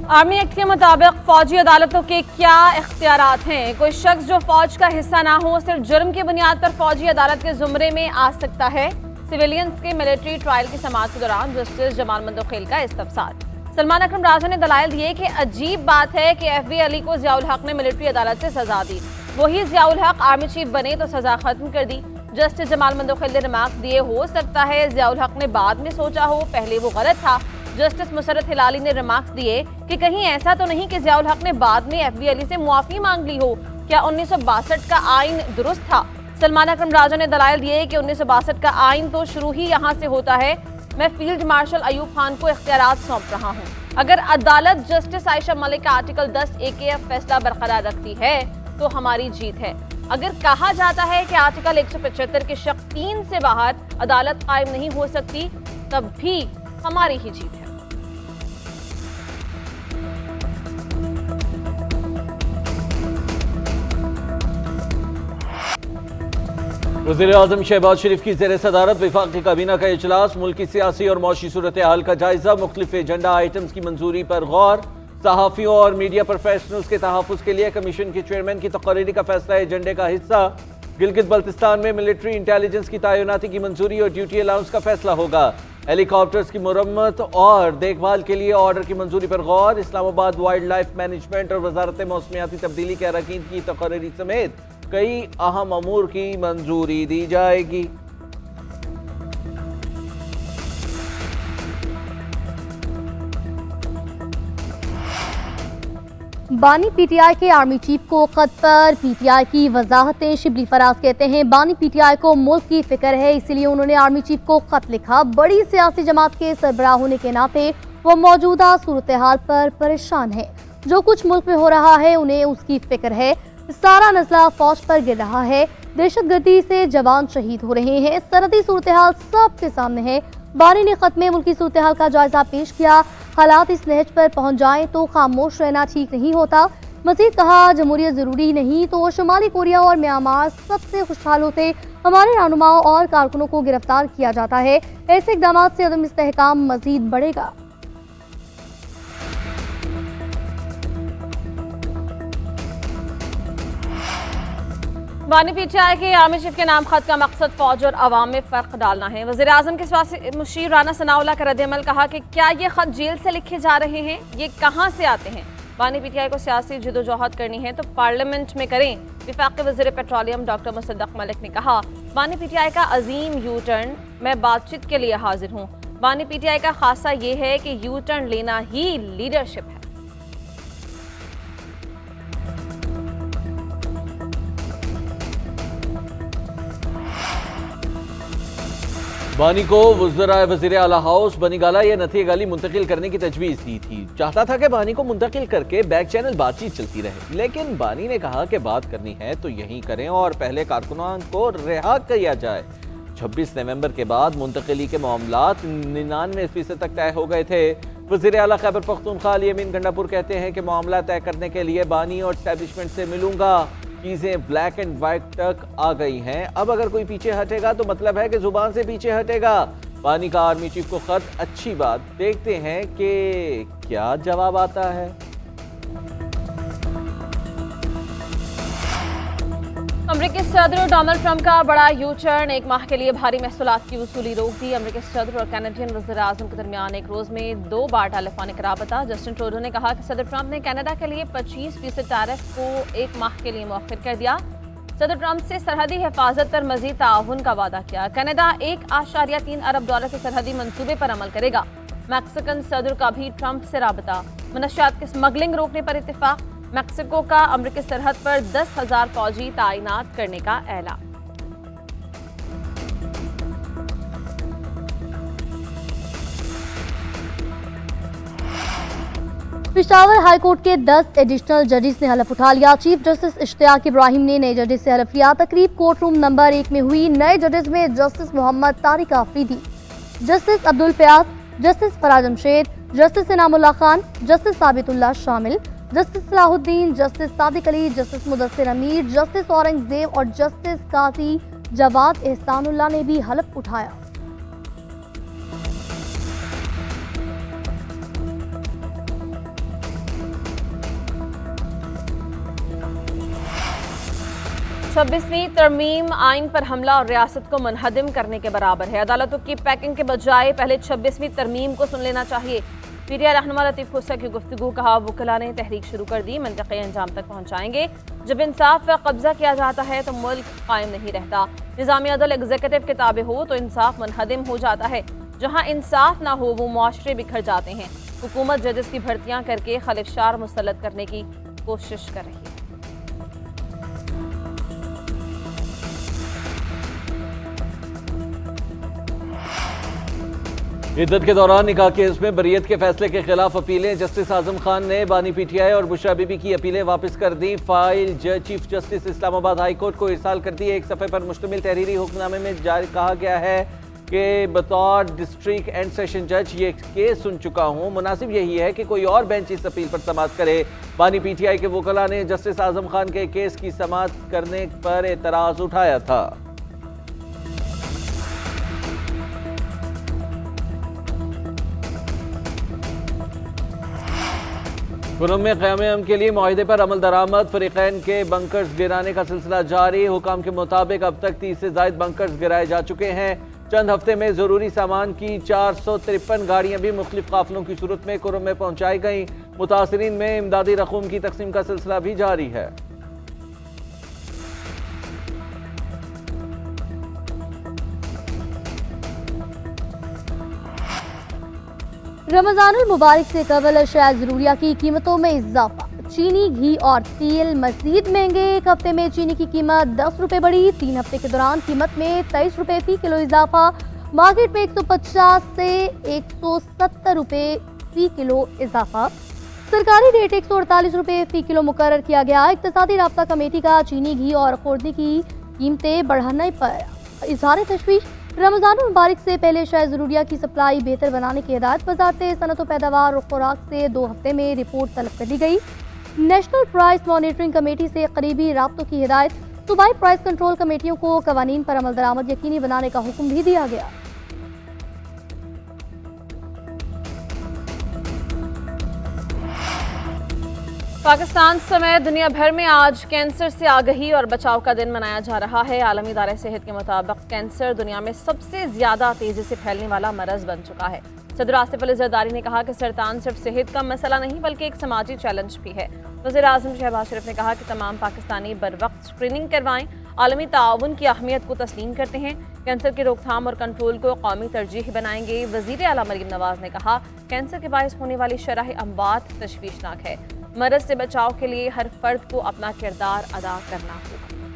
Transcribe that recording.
Army act के मुताबिक फौजी अदालतों के क्या इख्तियारात हैं? कोई शख्स जो फौज का हिस्सा ना हो सिर्फ जुर्म की बुनियाद पर फौजी अदालत के जुमरे में आ सकता है। सिविलियंस के मिलिट्री ट्रायल की समाअत के दौरान जस्टिस जमाल मंदोखेल का इस्तफसार। सलमान अकरम राजा ने दलाइल दिए कि अजीब बात है कि FB अली को जियाउल हक ने मिलिट्री अदालत से सजा दी, वही जियाउल हक आर्मी चीफ बने तो सजा खत्म कर दी। जस्टिस जमाल मंदोखेल ने रिमार्क दिए, हो सकता है जियाउल हक ने बाद में सोचा हो, पहले वो गलत था। जस्टिस मुसरत हिलाली ने रिमार्क्स दिए कि कहीं ऐसा तो नहीं कि जियाउल हक ने बाद में FB अली से मुआफी मांग ली हो, क्या 1962 का आइन दुरुस्त था? सलमान अकरम राजा ने दलाइल दिए कि 1962 का आइन तो शुरू ही यहाँ से होता है। मैं फील्ड मार्शल अयूब खान को इख्तियारात सौंप रहा हूँ। अगर अदालत जस्टिस आयशा मलिक का आर्टिकल 10 AKF फैसला बरकरार रखती है तो हमारी जीत है। अगर कहा जाता है कि आर्टिकल 175 के शक 3 से बाहर अदालत कायम नहीं हो सकती, तब भी हमारी ही जीत है। वज़ीर-ए-आज़म शहबाज शरीफ की ज़ेर सदारत वफाक़ी काबीना का इजलास, मुल्क की सियासी और मौशी सूरत हाल का जायजा, मुख्तलिफ एजेंडा आइटम्स की मंजूरी पर गौर। सहाफ़ियों और मीडिया प्रोफेशनल्स के तहफ़्फ़ुज़ के लिए कमीशन के चेयरमैन की तक़र्रीरी का फैसला एजेंडे का हिस्सा। गिलगित बल्तिस्तान में मिलिट्री इंटेलिजेंस की तैनाती की मंजूरी और ड्यूटी अलाउंस का फैसला होगा। हेलीकॉप्टर्स की मुरम्मत और देखभाल के लिए ऑर्डर की मंजूरी पर गौर। इस्लामाबाद वाइल्ड लाइफ मैनेजमेंट और वजारत मौसमियाती तब्दीली के अरकान की तक़र्रीरी समेत कई अहम अमूर की मंजूरी दी जाएगी। बानी PTI के आर्मी चीफ को खत पर PTI की वजाहतें। शिबली फराज कहते हैं बानी PTI को मुल्क की फिक्र है, इसीलिए उन्होंने आर्मी चीफ को खत लिखा। बड़ी सियासी जमात के सरबराह होने के नाते वो मौजूदा सूरत हाल पर परेशान है। जो कुछ मुल्क में हो रहा है उन्हें उसकी फिक्र है। सारा नस्ला फौज पर गिर रहा है, दहशतगर्दी से जवान शहीद हो रहे हैं, सरहदी सूरत हाल सबके सामने है। बानी ने खत में मुल्की सूरत हाल का जायजा पेश किया। हालात इस नहज पर पहुंच जाएं तो खामोश रहना ठीक नहीं होता। मजीद कहा, जमहूरियत जरूरी नहीं तो शुमाली कोरिया और म्यांमार सबसे खुशहाल होते। हमारे रहनुमाओं और कारकुनों को गिरफ्तार किया जाता है। ऐसे इकदाम से अदम इस्तेहकाम मजीद बढ़ेगा। बानी PTI के आर्मी चीफ के नाम खत का मकसद फौज और अवाम में फ़र्क डालना है। वज़ीर आज़म के स्वास्थ्य मुशीर राना सनाउल्लाह का रद्द-ए-अमल, कहा कि क्या ये खत जेल से लिखे जा रहे हैं, ये कहाँ से आते हैं? बानी PTI को सियासी जदोजहद करनी है तो पार्लियामेंट में करें। वफाक़ी वज़ीर पेट्रोलियम डॉक्टर मुसद्दक़ मलिक ने कहा, बानी PTI का अजीम यू टर्न, मैं बातचीत के लिए हाजिर हूँ। बानी PTI का खासा ये है कि यू टर्न लेना ही लीडरशिप है। बानी को वज़ीर आला हाउस बनी गाला या नथी गाली मुंतकिल करने की तजवीज़ दी थी। चाहता था कि बानी को मुंतकिल करके बैक चैनल बातचीत चलती रहे, लेकिन बानी ने कहा कि बात करनी है तो यहीं करें और पहले कारकुनान को रिहा किया जाए। 26 नवंबर के बाद मुंतकिली के मामलात 99% तक तय हो गए थे। वज़ीर आला खैबर पख्तूनख्वा अली अमीन गंडापुर कहते हैं कि मामला तय करने के लिए बानी और एस्टैब्लिशमेंट से मिलूंगा। चीजें ब्लैक एंड व्हाइट तक आ गई हैं। अब अगर कोई पीछे हटेगा तो मतलब है कि जुबान से पीछे हटेगा। बानी का आर्मी चीफ को खत, अच्छी बात, देखते हैं कि क्या जवाब आता है। अमेरिकी सदर डोनाल्ड ट्रंप का बड़ा यू टर्न, एक माह के लिए भारी महसूलात की वसूली रोक दी। अमेरिकी सदर और कैनेडियन वज़ीर आज़म के दरमियान एक रोज में 2 बार टेलीफोनिक राबता। जस्टिन ट्रूडो ने कहा कि सदर ट्रंप ने कनाडा के लिए 25% टैरिफ को 1 माह के लिए मौखिर कर दिया। सदर ट्रंप से सरहदी हिफाजत पर मजीद ताउन का वादा किया। कनाडा $1.3 अरब के सरहदी मंसूबे पर अमल करेगा। मैक्सिकन सदर का भी ट्रंप से राबता। मनशियात की स्मगलिंग रोकने पर इत्तेफाक। मैक्सिको का अमेरिकी सरहद पर 10,000 फौजी तैनात करने का ऐलान। पेशावर हाईकोर्ट के 10 एडिशनल जजेस ने हलफ उठा लिया। चीफ जस्टिस इश्तियाक इब्राहिम ने नए जजेस से हलफ लिया। तकरीब कोर्ट रूम नंबर 1 में हुई। नए जजेस में justice Mohammad Tariq Afridi, justice Abdul Fayaz, justice Faraz Jamshed, justice Inamullah Khan, justice Sabitullah शामिल, justice Salahuddin, justice Sadiq Ali, justice Mudassir Amir, justice Aurangzeb और जस्टिस काजी जवाद एहसानुल्लाह ने भी हलफ उठाया। 26वीं तरमीम आइन पर हमला और रियासत को मुनहदिम करने के बराबर है। अदालतों की पैकिंग के बजाय पहले 26वीं तरमीम को सुन लेना चाहिए। पीटीआई रहनुमा लतीफ खुसा की गुफ्तगू, कहा वकला ने तहरीक शुरू कर दी, मंतक़ी अंजाम तक पहुँचाएंगे। जब इंसाफ पर कब्जा किया जाता है तो मुल्क कायम नहीं रहता। निज़ामी अदल एग्जीक्यूटिव के ताबे हो तो इंसाफ मुनहदिम हो जाता है। जहाँ इंसाफ ना हो वो मुआशरे बिखर जाते हैं। हुकूमत जजेस की भर्तियाँ करके खलिफशार मुसल्लत करने की कोशिश कर रही है। इद्दत के दौरान निकाह केस में बरियत के फैसले के खिलाफ अपीलें। जस्टिस आजम खान ने बानी पीटीआई और बुशरा बीबी की अपीलें वापस कर दी। File chief justice Islamabad high court को इरसाल कर दी। एक सफ़े पर मुश्तमिल तहरीरी हुक्मनामे में जारी कहा गया है कि बतौर डिस्ट्रिक्ट एंड सेशन जज ये केस सुन चुका हूँ। मुनासिब यही है कि कोई और बेंच इस अपील पर समाअत करे। बानी पीटीआई के वकला ने जस्टिस आजम खान के केस की समाअत करने पर एतराज़ उठाया था। खुर्रम में क़याम के लिए मुआहिदे पर अमल दरामद। फरीक़ैन के बंकर्स गिराने का सिलसिला जारी। हुकाम के मुताबिक अब तक 30 से ज़ायद बंकर्स गिराए जा चुके हैं। चंद हफ्ते में ज़रूरी सामान की 453 गाड़ियाँ भी मुख्तलिफ काफ़िलों की सूरत में खुर्रम में पहुँचाई गईं। मुतासरीन में इमदादी रकूम की तकसीम का सिलसिला भी जारी है। रमजानुल मुबारक से कबल अशिया ज़रूरिया की कीमतों में इजाफा। चीनी, घी और तेल मजीद महंगे। एक हफ्ते में चीनी की कीमत 10 रुपये बढ़ी। 3 हफ्ते के दौरान कीमत में 23 रुपये फी किलो इजाफा। मार्केट में 150 से 170 रुपये फी किलो इजाफा। सरकारी रेट 148 रुपये फी किलो मुकर्रर किया गया। इक़्तिसादी राब्ता कमेटी का चीनी, घी और खुर्दी की कीमतें बढ़ाने पर इजहार तशवीश। रमजान मुबारक से पहले अशिया ज़रूरिया की सप्लाई बेहतर बनाने की हिदायत। वज़ारत सनअत व पैदावार और खुराक से 2 हफ्ते में रिपोर्ट तलब कर ली गई। नेशनल प्राइस मॉनिटरिंग कमेटी से करीबी राब्तों की हिदायत। सूबाई प्राइस कंट्रोल कमेटियों को कवानीन पर अमल दरामद यकीनी बनाने का हुक्म भी दिया गया। पाकिस्तान समेत दुनिया भर में आज कैंसर से आगाही और बचाव का दिन मनाया जा रहा है। आलमी इदारे सेहत के मुताबिक कैंसर दुनिया में सबसे ज्यादा तेजी से फैलने वाला मरज बन चुका है। सदर आसिफ अली जरदारी ने कहा कि सरतान सिर्फ सेहत का मसला नहीं बल्कि एक समाजी चैलेंज भी है। वज़ीर आज़म शहबाज शरीफ ने कहा कि तमाम पाकिस्तानी बर वक्त स्क्रीनिंग करवाएं, आलमी ताउन की अहमियत को तस्लीम करते हैं, कैंसर की रोकथाम और कंट्रोल को कौमी तरजीह बनाएंगे। वज़ीर आला मरीम नवाज ने कहा कैंसर के बायस होने वाली शरह अमवात तशवीशनाक है। मरज से बचाव के लिए हर फर्द को अपना किरदार अदा करना होगा।